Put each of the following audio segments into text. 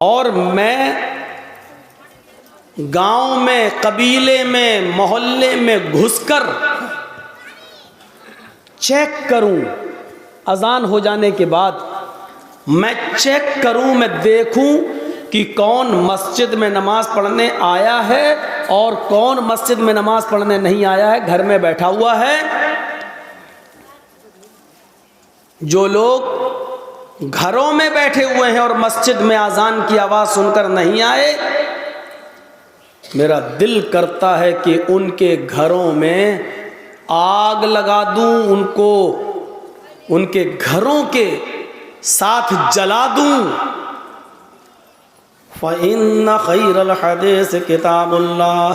और मैं गांव में, कबीले में, मोहल्ले में घुसकर चेक करूं, अजान हो जाने के बाद मैं चेक करूं, मैं देखूं कि कौन मस्जिद में नमाज पढ़ने आया है और कौन मस्जिद में नमाज पढ़ने नहीं आया है, घर में बैठा हुआ है। जो लोग घरों में बैठे हुए हैं और मस्जिद में अजान की आवाज़ सुनकर नहीं आए, मेरा दिल करता है कि उनके घरों में आग लगा दूं, उनको उनके घरों के साथ जला दूं। फ़इन्न खैरल हदीस किताबुल्लाह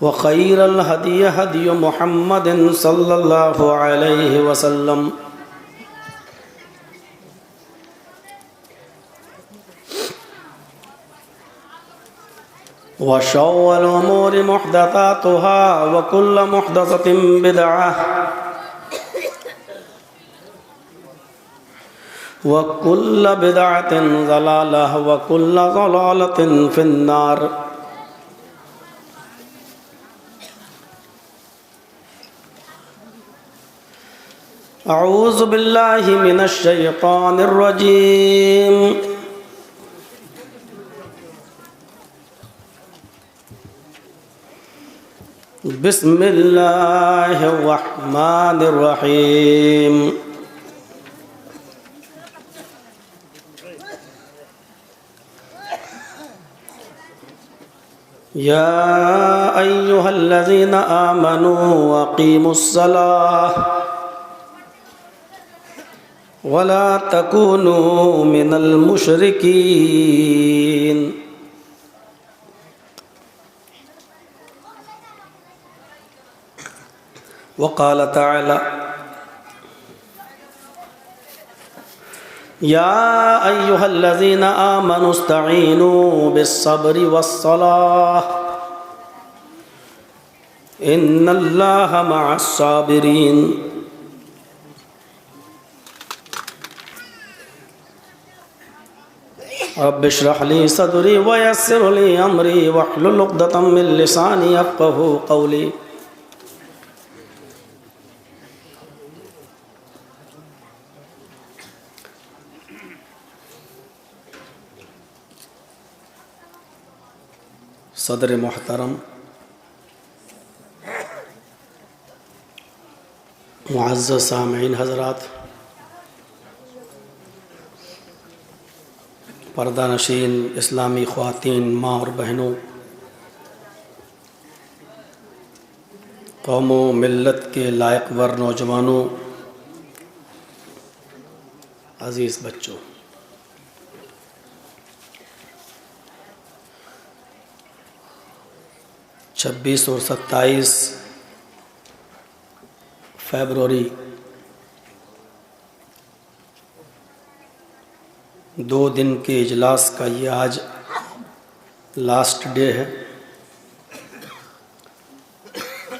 व खैरल हदी हदी मुहम्मदिन सल्लल्लाहु अलैहि वसल्लम व शर्रुल उमूरि मुहदसातुहा व कुल्लु मुहदसतिन बिदअह व कुल्लु बिदअतिन ज़लालह व कुल्लु ज़लालतिन फिन्नार। अऊज़ु बिल्लाहि मिनश शैतानिर रजीम। बिस्मिल्लाहिर रहमानिर रहीम। या अय्युहल्लज़ीना आमनू अक़ीमुस्सलाह वला तकूनू मिनल मुशरिकीन। वक़ाल तआला या अय्युहल्लज़ीना आमनू इस्तईनू बिस्सब्रि वस्सलाह इन्नल्लाहा मअस्साबिरीन। रब्बि इश्रह ली सदरी व यस्सिर ली अमरी वहलुल उक़दतम मिन लिसानी यफ़क़हू क़ौली। सदर मोहतरम, मुअज़्ज़ज़ सामीईन हज़रात, पर्दा नशीन इस्लामी ख़वातीन, माँ और बहनों, कौमों मिल्लत के लायकवर नौजवानों, अज़ीज़ बच्चों, 26 और 27 फरवरी 2 दिन के इजलास का ये आज लास्ट डे है,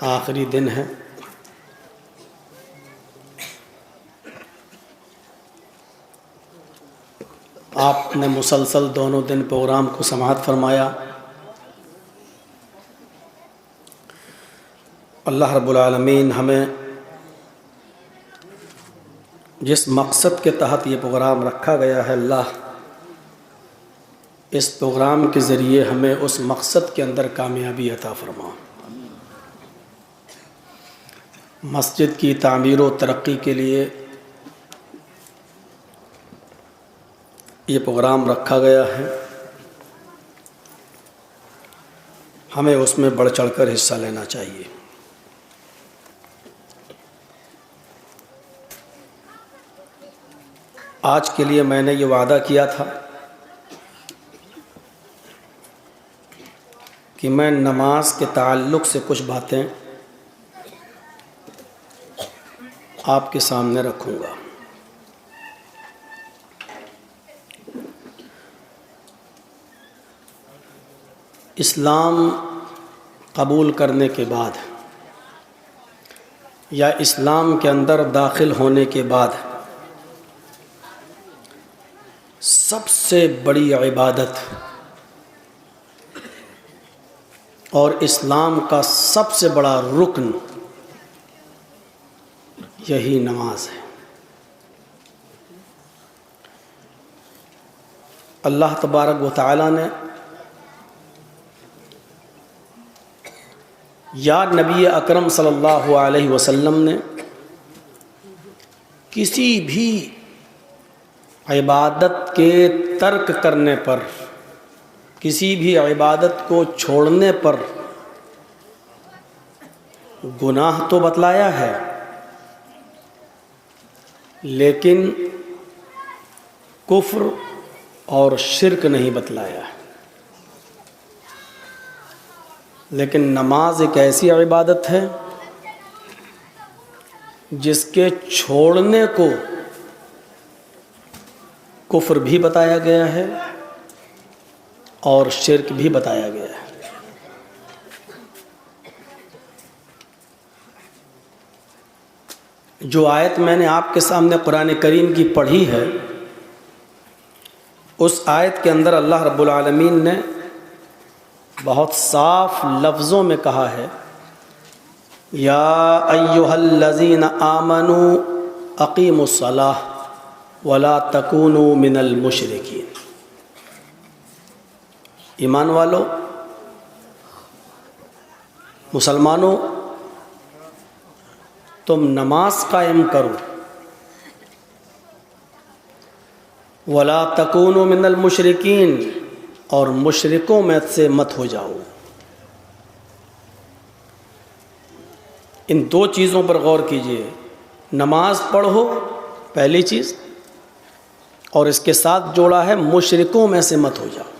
आखिरी दिन है। आपने मुसलसल दोनों दिन प्रोग्राम को समाअत फरमाया। अल्लाह रब्बुल आलमीन हमें जिस मकसद के तहत ये प्रोग्राम रखा गया है, अल्लाह इस प्रोग्राम के ज़रिए हमें उस मकसद के अंदर कामयाबी अता फरमा। मस्जिद की तामीर व तरक्की के लिए ये प्रोग्राम रखा गया है, हमें उसमें बढ़ चढ़कर हिस्सा लेना चाहिए। आज के लिए मैंने ये वादा किया था कि मैं नमाज के ताल्लुक़ से कुछ बातें आपके सामने रखूँगा। इस्लाम कबूल करने के बाद या इस्लाम के अंदर दाखिल होने के बाद सबसे बड़ी इबादत और इस्लाम का सबसे बड़ा रुकन यही नमाज है। अल्लाह तबारक व तआला ने या नबी अकरम सल्लल्लाहु अलैहि वसल्लम ने किसी भी इबादत के तर्क करने पर, किसी भी इबादत को छोड़ने पर गुनाह तो बतलाया है, लेकिन कुफ्र और शिरक नहीं बतलाया है। लेकिन नमाज एक ऐसी इबादत है जिसके छोड़ने को कुफ्र भी बताया गया है और शिरक भी बताया गया है। जो आयत मैंने आपके सामने कुरान करीम की पढ़ी है, उस आयत के अंदर अल्लाह रब्बुल आलमीन ने बहुत साफ लफ्ज़ों में कहा है, या अय्युहल्लज़ीना आमनू अक़ीमुस्सलाह वला तकूनू मिनल मुशरिकीन। ईमान वालों, मुसलमानों, तुम नमाज कायम करो, वला तकूनू मिनल मुशरिकीन, और मुशरिकों में से मत हो जाओ। इन दो चीज़ों पर गौर कीजिए। नमाज पढ़ो पहली चीज़, और इसके साथ जोड़ा है मुशरिकों में से मत हो जाओ।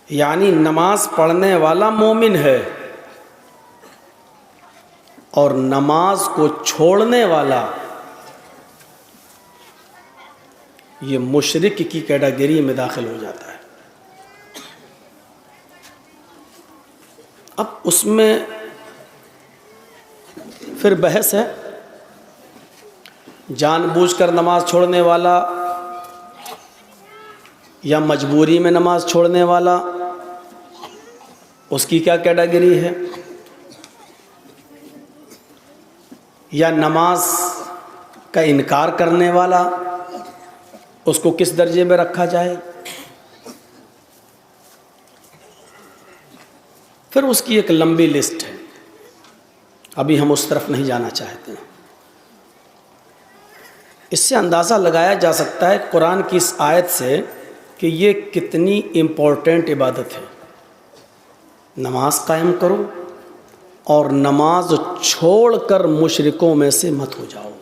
यानी नमाज पढ़ने वाला मोमिन है और नमाज को छोड़ने वाला ये मुशरिक की कैटेगरी में दाखिल हो जाता है। अब उसमें फिर बहस है, जानबूझकर नमाज छोड़ने वाला या मजबूरी में नमाज छोड़ने वाला, उसकी क्या कैटेगरी है, या नमाज का इनकार करने वाला, उसको किस दर्जे में रखा जाए। फिर उसकी एक लंबी लिस्ट है, अभी हम उस तरफ नहीं जाना चाहते हैं। इससे अंदाज़ा लगाया जा सकता है कुरान की इस आयत से कि ये कितनी इम्पोर्टेंट इबादत है। नमाज कायम करो और नमाज छोड़कर मुशरिकों में से मत हो जाओ।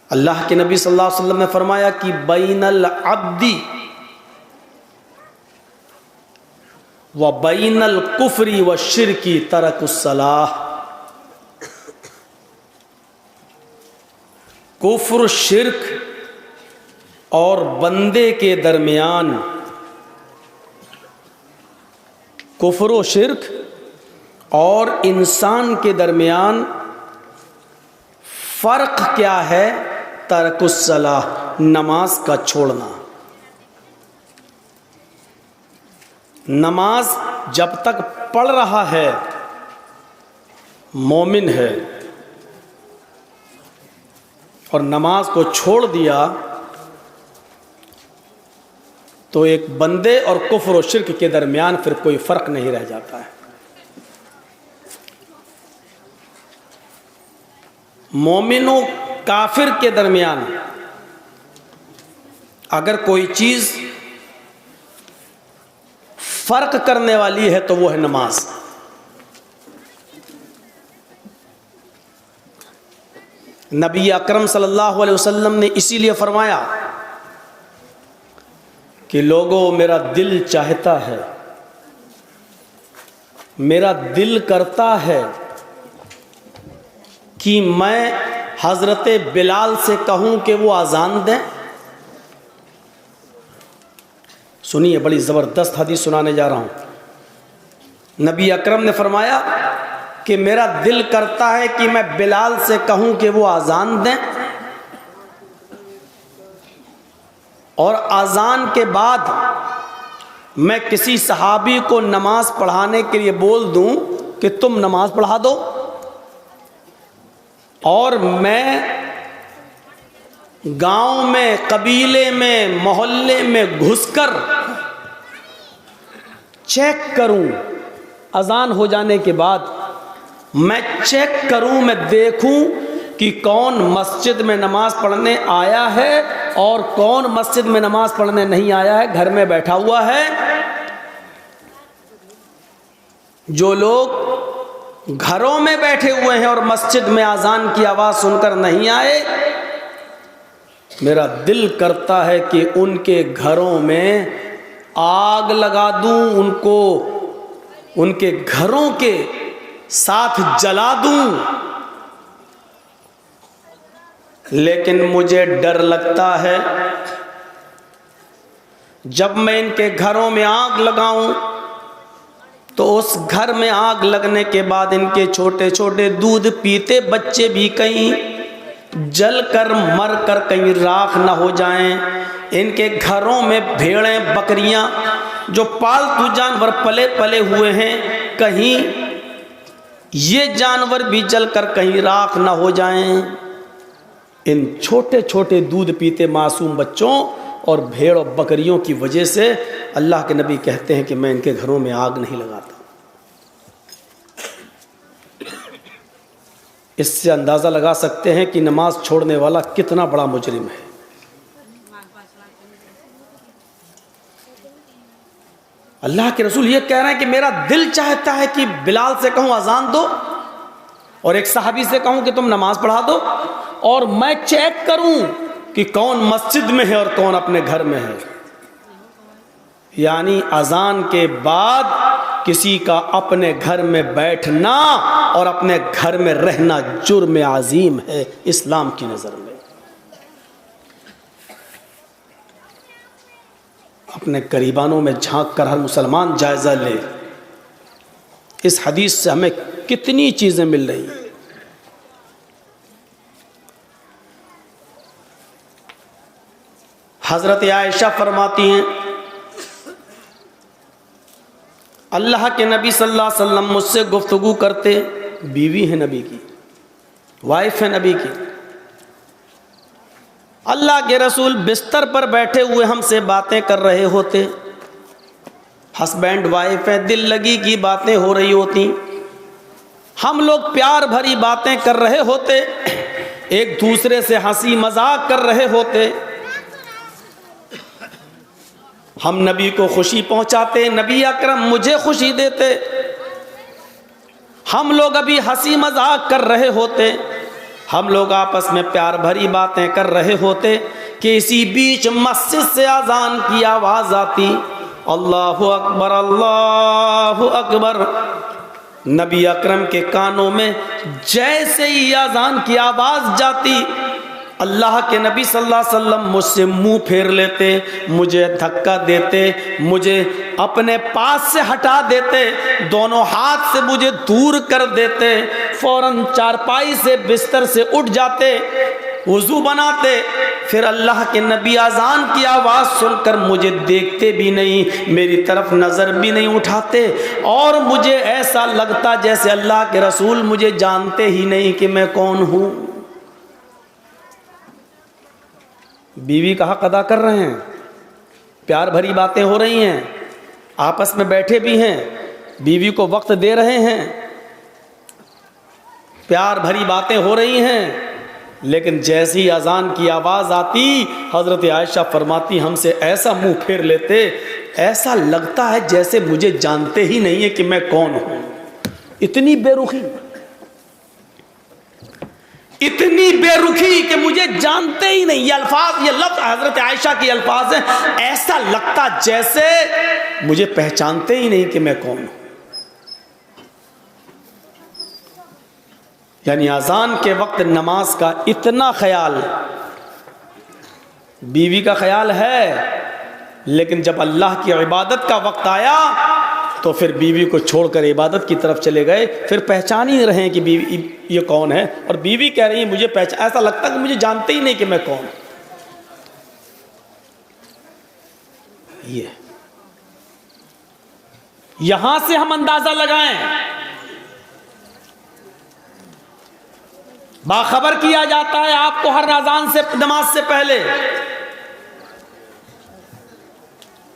अल्लाह के नबी सल्लल्लाहु अलैहि वसल्लम ने फरमाया कि बैनल अब्दी व बैनल कुफ्री व शिरकी तरकुस्सलाह। कुफ्र, शिरक और बंदे के दरमियान, कुफ्र व शिरक और इंसान के दरमियान फ़र्क क्या है? तरकुस्सलाह, नमाज का छोड़ना। नमाज जब तक पढ़ रहा है मोमिन है, और नमाज को छोड़ दिया तो एक बंदे और कुफ्र और शिर्क के दरमियान फिर कोई फ़र्क नहीं रह जाता है। मोमिनों काफिर के दरमियान अगर कोई चीज़ फ़र्क करने वाली है तो वो है नमाज। नबी अकरम सल्लल्लाहु अलैहि वसल्लम ने इसीलिए फरमाया कि लोगों, मेरा दिल चाहता है, मेरा दिल करता है कि मैं हज़रत बिलाल से कहूं कि वो अजान दें। सुनिए, बड़ी ज़बरदस्त हदीस सुनाने जा रहा हूँ। नबी अकरम ने फरमाया कि मेरा दिल करता है कि मैं बिलाल से कहूँ कि वो अजान दें, और अजान के बाद मैं किसी सहाबी को नमाज पढ़ाने के लिए बोल दूं कि तुम नमाज पढ़ा दो, और मैं गांव में, कबीले में, मोहल्ले में घुसकर चेक करूं, अजान हो जाने के बाद मैं चेक करूं, मैं देखूं कि कौन मस्जिद में नमाज पढ़ने आया है और कौन मस्जिद में नमाज पढ़ने नहीं आया है, घर में बैठा हुआ है। जो लोग घरों में बैठे हुए हैं और मस्जिद में अजान की आवाज़ सुनकर नहीं आए, मेरा दिल करता है कि उनके घरों में आग लगा दूं, उनको उनके घरों के साथ जला दूं। लेकिन मुझे डर लगता है जब मैं इनके घरों में आग लगाऊं तो उस घर में आग लगने के बाद इनके छोटे छोटे दूध पीते बच्चे भी कहीं जल कर मर कर कहीं राख न हो जाएं। इनके घरों में भेड़ें, बकरियां, जो पालतू जानवर पले पले हुए हैं, कहीं ये जानवर भी जल कर कहीं राख न हो जाएं। इन छोटे छोटे दूध पीते मासूम बच्चों और भेड़ और बकरियों की वजह से अल्लाह के नबी कहते हैं कि मैं इनके घरों में आग नहीं लगाता। इससे अंदाज़ा लगा सकते हैं कि नमाज छोड़ने वाला कितना बड़ा मुजरिम है। अल्लाह के रसूल ये कह रहे हैं कि मेरा दिल चाहता है कि बिलाल से कहूँ अजान दो, और एक सहाबी से कहूँ कि तुम नमाज पढ़ा दो, और मैं चेक करूं कि कौन मस्जिद में है और कौन अपने घर में है। यानी अजान के बाद किसी का अपने घर में बैठना और अपने घर में रहना जुर्म अजीम है इस्लाम की नज़र में। अपने करीबानों में झांक कर हर मुसलमान जायज़ा ले, इस हदीस से हमें कितनी चीज़ें मिल रही हैं। हज़रत आयशा फरमाती हैं, अल्लाह के नबी सल्लल्लाहु अलैहि वसल्लम मुझसे गुफ्तगू करते, बीवी है नबी की, वाइफ है नबी की, अल्लाह के रसूल बिस्तर पर बैठे हुए हमसे बातें कर रहे होते, हस्बैंड वाइफ है, दिल लगी की बातें हो रही होती, हम लोग प्यार भरी बातें कर रहे होते, एक दूसरे से हंसी मजाक कर रहे होते, हम नबी को खुशी पहुंचाते, नबी अकरम मुझे खुशी देते, हम लोग अभी हंसी मजाक कर रहे होते, हम लोग आपस में प्यार भरी बातें कर रहे होते कि इसी बीच मस्जिद से अजान की आवाज़ आती, अल्लाहु अकबर, अल्लाहु अकबर। नबी अकरम के कानों में जैसे ही अजान की आवाज़ जाती, अल्लाह के नबी सल्लल्लाहु अलैहि वसल्लम मुझसे मुंह फेर लेते, मुझे धक्का देते, मुझे अपने पास से हटा देते, दोनों हाथ से मुझे दूर कर देते, फौरन चारपाई से, बिस्तर से उठ जाते, वुज़ू बनाते, फिर अल्लाह के नबी अजान की आवाज़ सुनकर मुझे देखते भी नहीं, मेरी तरफ नज़र भी नहीं उठाते, और मुझे ऐसा लगता जैसे अल्लाह के रसूल मुझे जानते ही नहीं कि मैं कौन हूँ। बीवी का हक अदा कर रहे हैं, प्यार भरी बातें हो रही हैं, आपस में बैठे भी हैं, बीवी को वक्त दे रहे हैं, प्यार भरी बातें हो रही हैं, लेकिन जैसी ही अजान की आवाज़ आती, हज़रत आयशा फरमाती हमसे ऐसा मुंह फेर लेते, ऐसा लगता है जैसे मुझे जानते ही नहीं है कि मैं कौन हूँ। इतनी बेरुखी, इतनी बेरुखी कि मुझे जानते ही नहीं। ये अल्फाज, ये लफ्ज़ हज़रत आयशा की अल्फाज हैं, ऐसा लगता जैसे मुझे पहचानते ही नहीं कि मैं कौन हूँ। यानी अजान के वक्त नमाज का इतना ख्याल बीवी का ख्याल है, लेकिन जब अल्लाह की इबादत का वक्त आया तो फिर बीवी को छोड़कर इबादत की तरफ चले गए। फिर पहचान ही नहीं रहे कि बीवी ये कौन है, और बीवी कह रही है मुझे पहचान, ऐसा लगता कि मुझे जानते ही नहीं कि मैं कौन। ये यहां से हम अंदाजा लगाएं, बाखबर किया जाता है आपको हर अज़ान से, नमाज से पहले